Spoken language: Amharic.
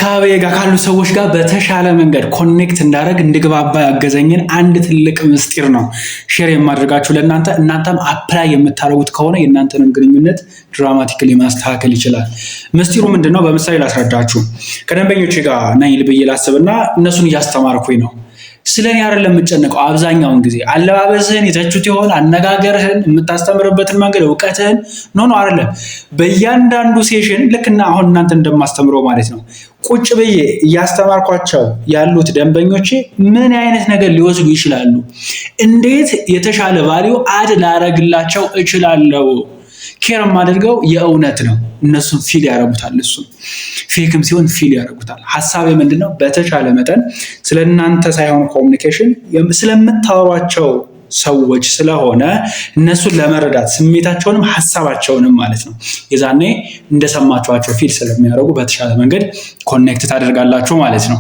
አካባቢ ጋር ካሉ ሰዎች ጋር በተሻለ መንገድ ኮኔክት እንዳደረግ እንድግባባ ያገዘኝን አንድ ትልቅ ምስጢር ነው ሼር የማድረጋችሁ ለእናንተ። እናንተም አፕላይ የምታደርጉት ከሆነ የእናንተንም ግንኙነት ድራማቲካሊ ማስተካከል ይችላል። ምስጢሩ ምንድነው? በምሳሌ ላስረዳችሁ። ከደንበኞቼ ጋር ነኝ ብዬ ላስብና እነሱን እያስተማርኩኝ ነው። ስለኔ አይደለም የምጨነቀው። አብዛኛውን ጊዜ አለባበስህን የተቹት ይሆን፣ አነጋገርህን፣ የምታስተምርበትን መንገድ፣ እውቀትህን ኖ አይደለም። በእያንዳንዱ ሴሽን ልክና አሁን እናንተ እንደማስተምረው ማለት ነው ቁጭ ብዬ እያስተማርኳቸው ያሉት ደንበኞቼ ምን አይነት ነገር ሊወስዱ ይችላሉ፣ እንዴት የተሻለ ቫልዩ አድ ላረግላቸው እችላለሁ። ኬር የማደርገው የእውነት ነው። እነሱም ፊል ያደርጉታል። እሱ ፌክም ሲሆን ፊል ያደርጉታል። ሐሳቤ ምንድነው? በተቻለ መጠን ስለእናንተ ሳይሆን ኮሚኒኬሽን ስለምታወሯቸው ሰዎች ስለሆነ እነሱን ለመረዳት ስሜታቸውንም ሐሳባቸውንም ማለት ነው የዛኔ እንደሰማችኋቸው ፊል ስለሚያደርጉ በተሻለ መንገድ ኮኔክት ታደርጋላችሁ ማለት ነው።